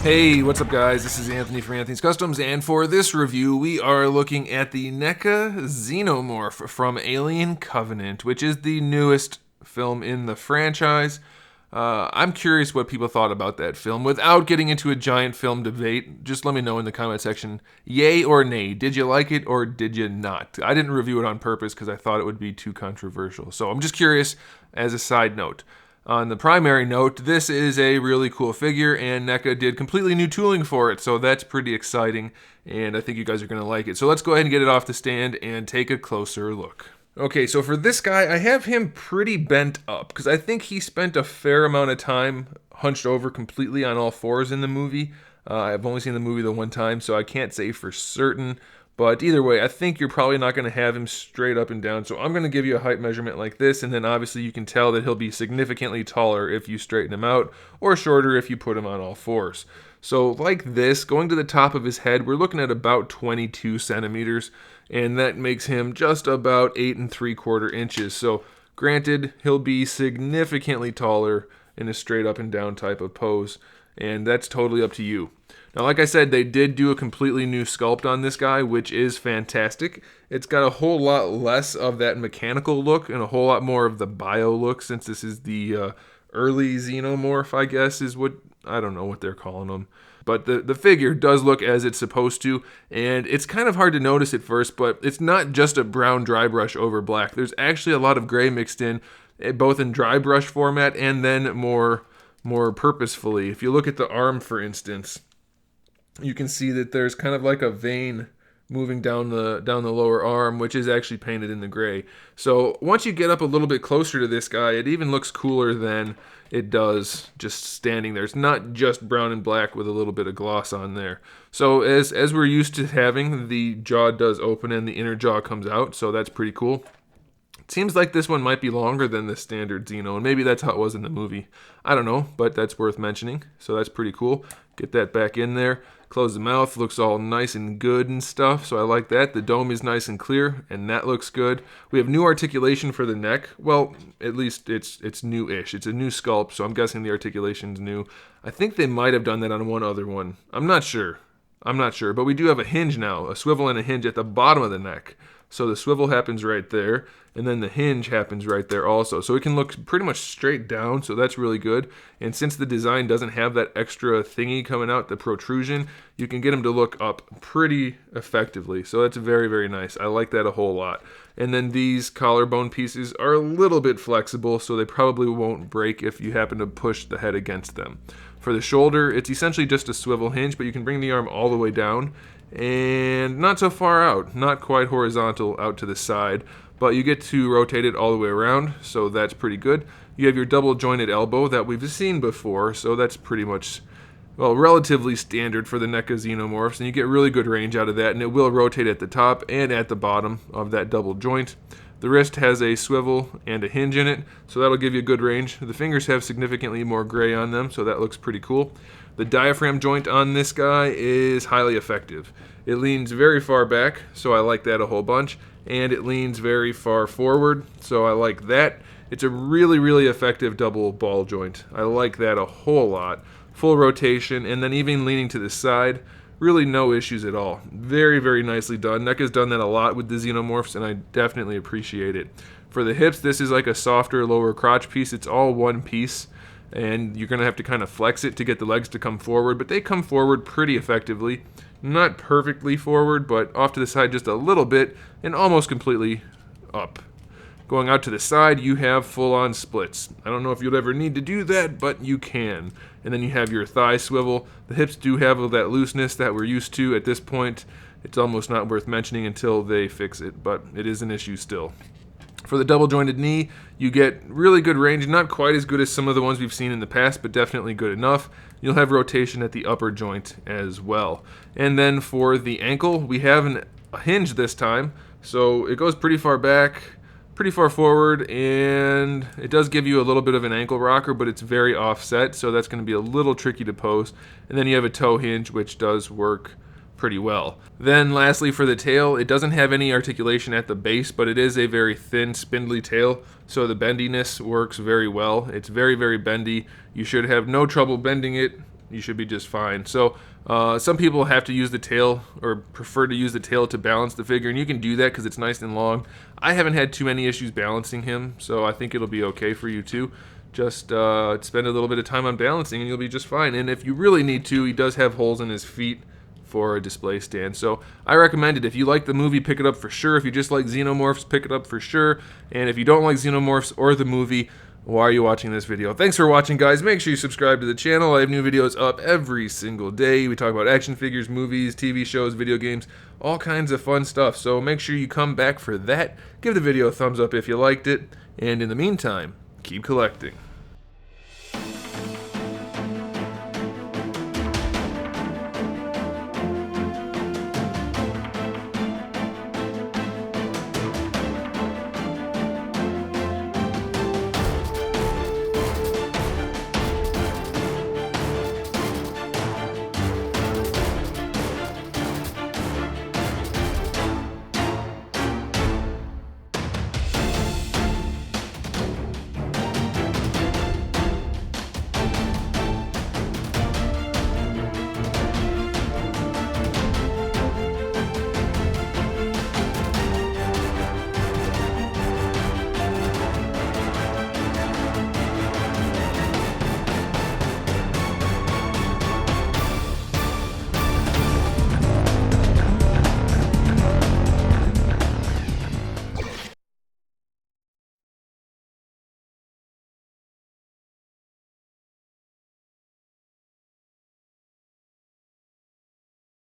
Hey, what's up guys? This is Anthony from AnthonysCustoms, and for this review we are looking at the NECA XENOMORPH from Alien Covenant, which is the newest film in the franchise. I'm curious what people thought about that film. Without getting into a giant film debate, just let me know in the comment section, yay or nay, did you like it or did you not? I didn't review it on purpose because I thought it would be too controversial, so I'm just curious as a side note. On the primary note, this is a really cool figure, and NECA did completely new tooling for it, so that's pretty exciting, and I think you guys are going to like it. So let's go ahead and get it off the stand and take a closer look. Okay, so for this guy, I have him pretty bent up, because I think he spent a fair amount of time hunched over completely on all fours in the movie. I've only seen the movie the one time, so I can't say for certain. But either way, I think you're probably not going to have him straight up and down. So I'm going to give you a height measurement like this, and then obviously you can tell that he'll be significantly taller if you straighten him out, or shorter if you put him on all fours. So like this, going to the top of his head, we're looking at about 22 centimeters, and that makes him just about 8 3/4 inches. So granted, he'll be significantly taller in a straight up and down type of pose, and that's totally up to you. Now, like I said, they did do a completely new sculpt on this guy, which is fantastic. It's got a whole lot less of that mechanical look and a whole lot more of the bio look, since this is the early xenomorph, I guess, is what, I don't know what they're calling them. But the figure does look as it's supposed to, and it's kind of hard to notice at first, but it's not just a brown dry brush over black. There's actually a lot of gray mixed in, both in dry brush format and then more purposefully. If you look at the arm, for instance, you can see that there's kind of like a vein moving down the lower arm, which is actually painted in the gray. So once you get up a little bit closer to this guy, it even looks cooler than it does just standing there. It's not just brown and black with a little bit of gloss on there. So as we're used to having, the jaw does open and the inner jaw comes out, so that's pretty cool. It seems like this one might be longer than the standard Xeno, and maybe that's how it was in the movie. I don't know, but that's worth mentioning, so that's pretty cool. Get that back in there. Close the mouth, looks all nice and good and stuff, so I like that. The dome is nice and clear, and that looks good. We have new articulation for the neck. Well, at least it's new-ish. It's a new sculpt, so I'm guessing the articulation's new. I think they might have done that on one other one. I'm not sure, but we do have a hinge now, a swivel and a hinge at the bottom of the neck. So the swivel happens right there, and then the hinge happens right there also. So it can look pretty much straight down, so that's really good. And since the design doesn't have that extra thingy coming out, the protrusion, you can get them to look up pretty effectively. So that's very, very nice. I like that a whole lot. And then these collarbone pieces are a little bit flexible, so they probably won't break if you happen to push the head against them. For the shoulder, it's essentially just a swivel hinge, but you can bring the arm all the way down, and not so far out, not quite horizontal out to the side, but you get to rotate it all the way around, so that's pretty good. You have your double jointed elbow that we've seen before, so that's pretty much, well, relatively standard for the NECA xenomorphs, and you get really good range out of that, and it will rotate at the top and at the bottom of that double joint. The wrist has a swivel and a hinge in it, so that'll give you a good range. The fingers have significantly more gray on them, so that looks pretty cool. The diaphragm joint on this guy is highly effective. It leans very far back, so I like that a whole bunch, and it leans very far forward, so I like that. It's a really, really effective double ball joint. I like that a whole lot. Full rotation, and then even leaning to the side. Really no issues at all. Very, very nicely done. NECA's done that a lot with the xenomorphs, and I definitely appreciate it. For the hips, this is like a softer lower crotch piece. It's all one piece, and you're going to have to kind of flex it to get the legs to come forward, but they come forward pretty effectively. Not perfectly forward, but off to the side just a little bit, and almost completely up. Going out to the side, you have full-on splits. I don't know if you'll ever need to do that, but you can. And then you have your thigh swivel. The hips do have that looseness that we're used to at this point. It's almost not worth mentioning until they fix it, but it is an issue still. For the double jointed knee, you get really good range, not quite as good as some of the ones we've seen in the past, but definitely good enough. You'll have rotation at the upper joint as well. And then for the ankle, we have a hinge this time, so it goes pretty far back, pretty far forward, and it does give you a little bit of an ankle rocker, but it's very offset, so that's going to be a little tricky to pose. And then you have a toe hinge, which does work pretty well. Then lastly, for the tail, it doesn't have any articulation at the base, but it is a very thin, spindly tail, so the bendiness works very well. It's very, very bendy. You should have no trouble bending it, you should be just fine. So some people have to use the tail, or prefer to use the tail to balance the figure, and you can do that because it's nice and long. I haven't had too many issues balancing him, so I think it'll be okay for you too. Just spend a little bit of time on balancing and you'll be just fine. And if you really need to, he does have holes in his feet for a display stand. So I recommend it. If you like the movie, pick it up for sure. If you just like Xenomorphs, pick it up for sure. And if you don't like Xenomorphs or the movie, why are you watching this video? Thanks for watching, guys. Make sure you subscribe to the channel. I have new videos up every single day. We talk about action figures, movies, TV shows, video games, all kinds of fun stuff. So make sure you come back for that. Give the video a thumbs up if you liked it. And in the meantime, keep collecting.